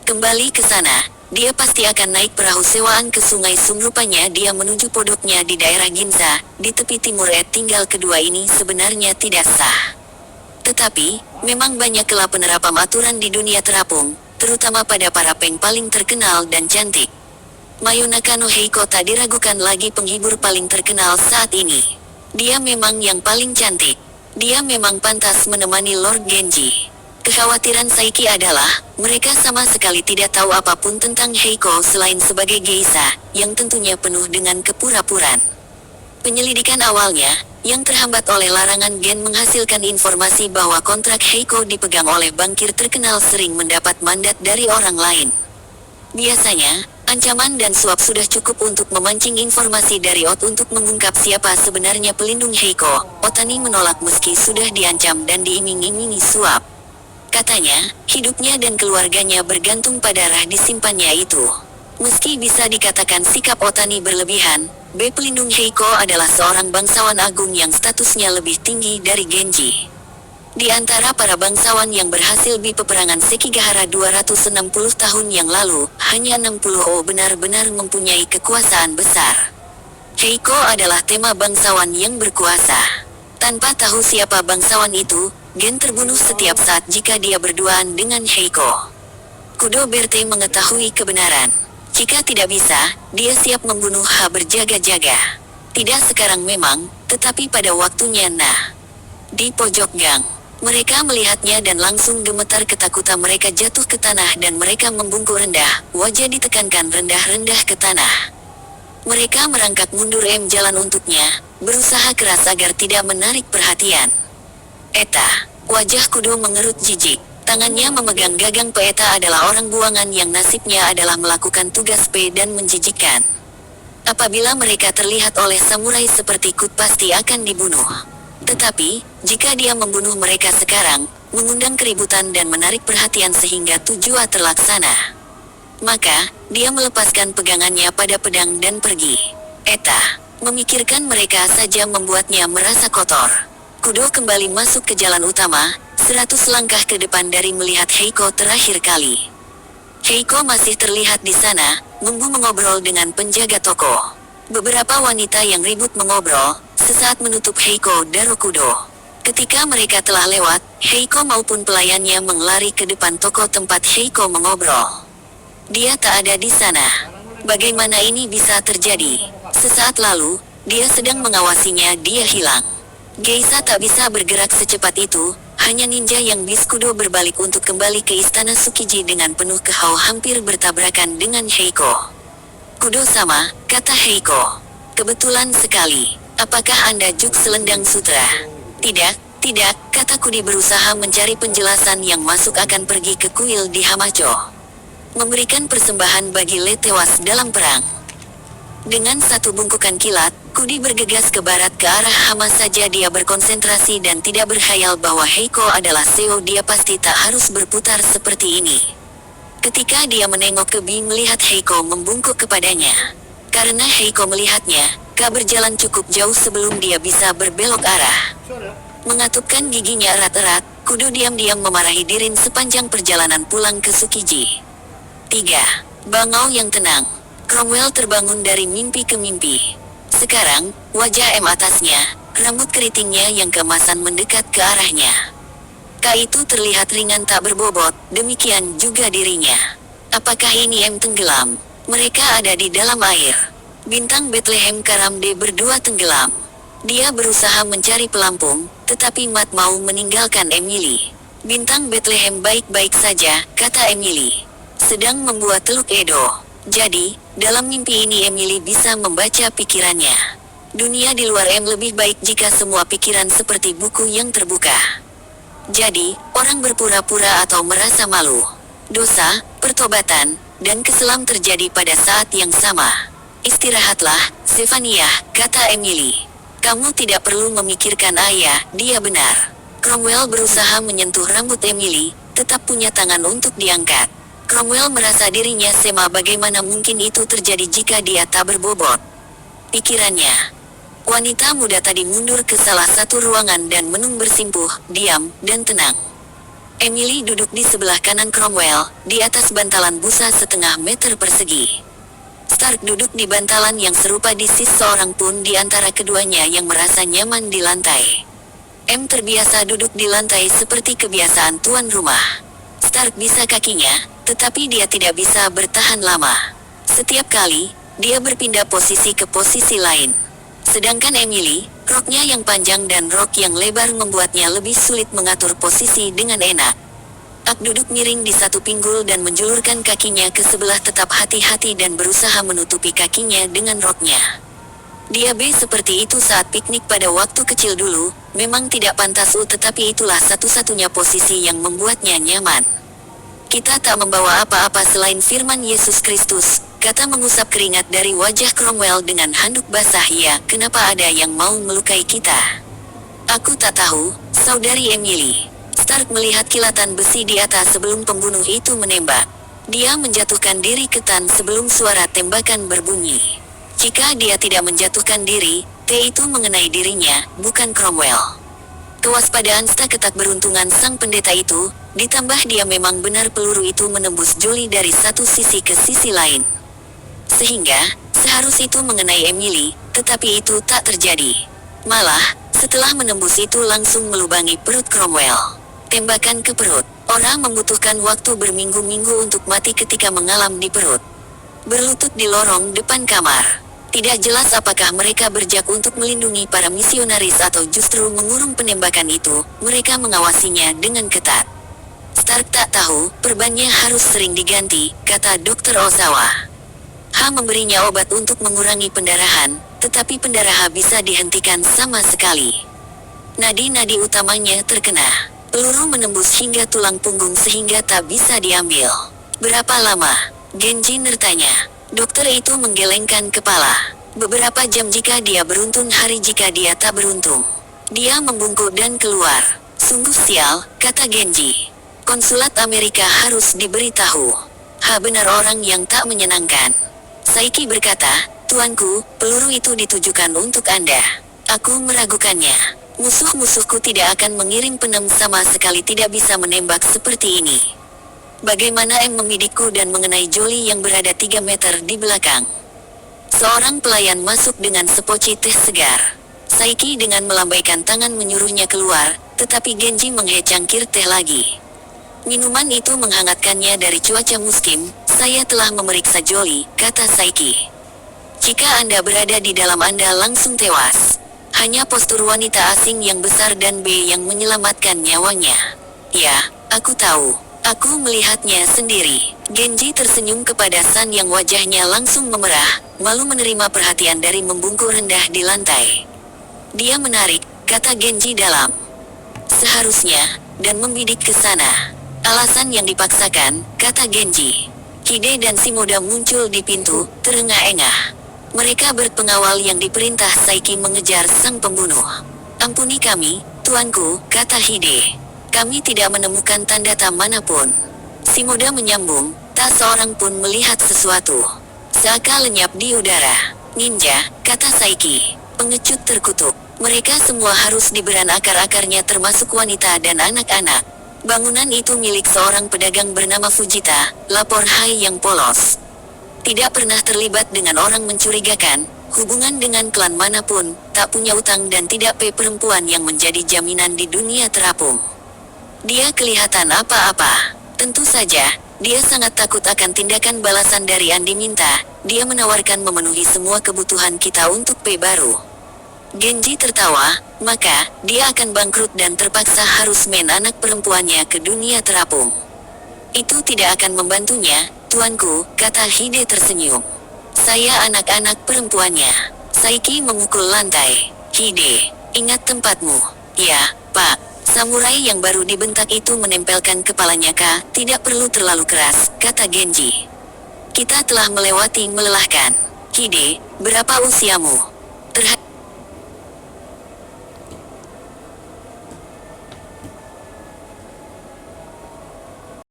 Kembali ke sana, dia pasti akan naik perahu sewaan ke Sungai Sung. Rupanya dia menuju podoknya di daerah Ginza, di tepi timur. Tinggal kedua ini sebenarnya tidak sah. Tetapi, memang banyak kelak penerapan aturan di dunia terapung, terutama pada para peng paling terkenal dan cantik. Mayonaka no Heiko tak diragukan lagi penghibur paling terkenal saat ini. Dia memang yang paling cantik. Dia memang pantas menemani Lord Genji. Kekhawatiran Saiki adalah, mereka sama sekali tidak tahu apapun tentang Heiko selain sebagai geisha, yang tentunya penuh dengan kepura-puraan. Penyelidikan awalnya, yang terhambat oleh larangan Gen menghasilkan informasi bahwa kontrak Heiko dipegang oleh bankir terkenal sering mendapat mandat dari orang lain. Biasanya, ancaman dan suap sudah cukup untuk memancing informasi dari Ot untuk mengungkap siapa sebenarnya pelindung Heiko. Otani menolak meski sudah diancam dan diiming-imingi suap. Katanya, hidupnya dan keluarganya bergantung pada rah disimpannya itu. Meski bisa dikatakan sikap Otani berlebihan, pelindung Heiko adalah seorang bangsawan agung yang statusnya lebih tinggi dari Genji. Di antara para bangsawan yang berhasil di peperangan Sekigahara 260 tahun yang lalu, hanya 60 benar-benar mempunyai kekuasaan besar. Heiko adalah tema bangsawan yang berkuasa. Tanpa tahu siapa bangsawan itu, Gen terbunuh setiap saat jika dia berduaan dengan Heiko. Kudo Berte mengetahui kebenaran. Jika tidak bisa, dia siap membunuh berjaga-jaga. Tidak sekarang memang, tetapi pada waktunya. Di pojok gang, mereka melihatnya dan langsung gemetar ketakutan. Mereka jatuh ke tanah dan mereka membungkuk rendah, wajah ditekankan rendah-rendah ke tanah. Mereka merangkak mundur jalan untuknya, berusaha keras agar tidak menarik perhatian. Eta, wajah Kudo mengerut jijik. Tangannya memegang gagang. Eta adalah orang buangan yang nasibnya adalah melakukan tugas dan menjijikkan. Apabila mereka terlihat oleh samurai seperti Kut pasti akan dibunuh. Tetapi, jika dia membunuh mereka sekarang, mengundang keributan dan menarik perhatian sehingga tujuan terlaksana. Maka, dia melepaskan pegangannya pada pedang dan pergi. Eta, memikirkan mereka saja membuatnya merasa kotor. Kudo kembali masuk ke jalan utama, 100 langkah ke depan dari melihat Heiko terakhir kali. Heiko masih terlihat di sana, mengobrol dengan penjaga toko. Beberapa wanita yang ribut mengobrol, sesaat menutup Heiko dan Kudo. Ketika mereka telah lewat, Heiko maupun pelayannya mengelari ke depan toko tempat Heiko mengobrol. Dia tak ada di sana. Bagaimana ini bisa terjadi? Sesaat lalu, dia sedang mengawasinya. Dia hilang. Geisha tak bisa bergerak secepat itu, hanya ninja yang bis. Kudo berbalik untuk kembali ke istana Tsukiji dengan penuh kehau, hampir bertabrakan dengan Heiko. Kudo sama, kata Heiko. Kebetulan sekali. Apakah Anda juk selendang sutra? Tidak, kata Kudi berusaha mencari penjelasan yang masuk akan pergi ke kuil di Hamacho. Memberikan persembahan bagi Le tewas dalam perang. Dengan satu bungkukan kilat, Kudi bergegas ke barat ke arah Hama saja. Dia berkonsentrasi dan tidak berkhayal bahwa Heiko adalah Seo. Dia pasti tak harus berputar seperti ini. Ketika dia menengok ke Bi melihat Heiko membungkuk kepadanya. Karena Heiko melihatnya, berjalan cukup jauh sebelum dia bisa berbelok arah. Mengatupkan giginya erat-erat, Kudo diam-diam memarahi Dirin sepanjang perjalanan pulang ke Tsukiji. 3. Bangau yang tenang. Cromwell terbangun dari mimpi ke mimpi. Sekarang, wajah atasnya, rambut keritingnya yang keemasan mendekat ke arahnya. Itu terlihat ringan tak berbobot, demikian juga dirinya. Apakah ini tenggelam? Mereka ada di dalam air. Bintang Bethlehem Karamde berdua tenggelam. Dia berusaha mencari pelampung, tetapi Mat mau meninggalkan Emily. Bintang Bethlehem baik-baik saja, kata Emily. Sedang membuat teluk Edo. Jadi, dalam mimpi ini Emily bisa membaca pikirannya. Dunia di luar lebih baik jika semua pikiran seperti buku yang terbuka. Jadi, orang berpura-pura atau merasa malu, dosa, pertobatan, dan keselam terjadi pada saat yang sama. Istirahatlah, Stefania, kata Emily. Kamu tidak perlu memikirkan ayah, dia benar. Cromwell berusaha menyentuh rambut Emily, tetap punya tangan untuk diangkat. Cromwell merasa dirinya sema. Bagaimana mungkin itu terjadi jika dia tak berbobot? Pikirannya. Wanita muda tadi mundur ke salah satu ruangan dan menung bersimpuh, diam, dan tenang. Emily duduk di sebelah kanan Cromwell, di atas bantalan busa setengah meter persegi. Stark duduk di bantalan yang serupa di sisi seorang pun di antara keduanya yang merasa nyaman di lantai. M terbiasa duduk di lantai seperti kebiasaan tuan rumah. Stark bisa kakinya, tetapi dia tidak bisa bertahan lama. Setiap kali, dia berpindah posisi ke posisi lain. Sedangkan Emily, roknya yang panjang dan rok yang lebar membuatnya lebih sulit mengatur posisi dengan enak. Ak duduk miring di satu pinggul dan menjulurkan kakinya ke sebelah tetap hati-hati dan berusaha menutupi kakinya dengan roknya. Dia seperti itu saat piknik pada waktu kecil dulu, memang tidak pantas tetapi itulah satu-satunya posisi yang membuatnya nyaman. Kita tak membawa apa-apa selain firman Yesus Kristus, kata mengusap keringat dari wajah Cromwell dengan handuk basah. Ya, kenapa ada yang mau melukai kita? Aku tak tahu, saudari Emily. Stark melihat kilatan besi di atas sebelum pembunuh itu menembak. Dia menjatuhkan diri ke tan sebelum suara tembakan berbunyi. Jika dia tidak menjatuhkan diri, itu mengenai dirinya, bukan Cromwell. Kewaspadaan tak keberuntungan sang pendeta itu, ditambah dia memang benar peluru itu menembus Jolie dari satu sisi ke sisi lain. Sehingga, seharusnya itu mengenai Emily, tetapi itu tak terjadi. Malah, setelah menembus itu langsung melubangi perut Cromwell. Tembakan ke perut. Orang membutuhkan waktu berminggu-minggu untuk mati ketika mengalam di perut. Berlutut di lorong depan kamar. Tidak jelas apakah mereka berjak untuk melindungi para misionaris atau justru mengurung penembakan itu. Mereka mengawasinya dengan ketat. Stark tak tahu, perbannya harus sering diganti, kata Dr. Ozawa. Memberinya obat untuk mengurangi pendarahan, tetapi pendarahan bisa dihentikan sama sekali. Nadi-nadi utamanya terkena. Peluru menembus hingga tulang punggung sehingga tak bisa diambil. Berapa lama? Genji bertanya. Dokter itu menggelengkan kepala. Beberapa jam jika dia beruntung, hari jika dia tak beruntung. Dia membungkuk dan keluar. Sungguh sial, kata Genji. Konsulat Amerika harus diberitahu. Benar orang yang tak menyenangkan. Saiki berkata, tuanku, peluru itu ditujukan untuk Anda. Aku meragukannya. Musuh-musuhku tidak akan mengirim penem sama sekali tidak bisa menembak seperti ini. Bagaimana membidikku dan mengenai Jolie yang berada 3 meter di belakang. Seorang pelayan masuk dengan sepoci teh segar. Saiki dengan melambaikan tangan menyuruhnya keluar, tetapi Genji menghecangkir teh lagi. Minuman itu menghangatkannya dari cuaca musim. Saya telah memeriksa Jolie, kata Saiki. Jika Anda berada di dalam Anda langsung tewas. Hanya postur wanita asing yang besar dan yang menyelamatkan nyawanya. Ya, aku tahu. Aku melihatnya sendiri. Genji tersenyum kepada San yang wajahnya langsung memerah, malu menerima perhatian dari membungkuk rendah di lantai. Dia menarik, kata Genji dalam. Seharusnya, dan membidik ke sana. Alasan yang dipaksakan, kata Genji. Hide dan Shimoda muncul di pintu, terengah-engah. Mereka berpengawal yang diperintah Saiki mengejar sang pembunuh. Ampuni kami, tuanku, kata Hide. Kami tidak menemukan tanda manapun. Shimoda menyambung, tak seorang pun melihat sesuatu. Seakan lenyap di udara. Ninja, kata Saiki. Pengecut terkutuk. Mereka semua harus diberan akar-akarnya termasuk wanita dan anak-anak. Bangunan itu milik seorang pedagang bernama Fujita, lapor Hai yang polos. Tidak pernah terlibat dengan orang mencurigakan, hubungan dengan klan manapun, tak punya utang dan tidak perempuan yang menjadi jaminan di dunia terapung. Dia kelihatan apa-apa. Tentu saja, dia sangat takut akan tindakan balasan dari Andi Minta. Dia menawarkan memenuhi semua kebutuhan kita untuk baru. Genji tertawa, maka, dia akan bangkrut dan terpaksa harus anak perempuannya ke dunia terapung. Itu tidak akan membantunya, tuanku, kata Hide tersenyum. Saya anak-anak perempuannya. Saiki memukul lantai. Hide, ingat tempatmu. Ya, Pak. Samurai yang baru dibentak itu menempelkan kepalanya. Tidak perlu terlalu keras, kata Genji. Kita telah melewati melelahkan. Hide, berapa usiamu?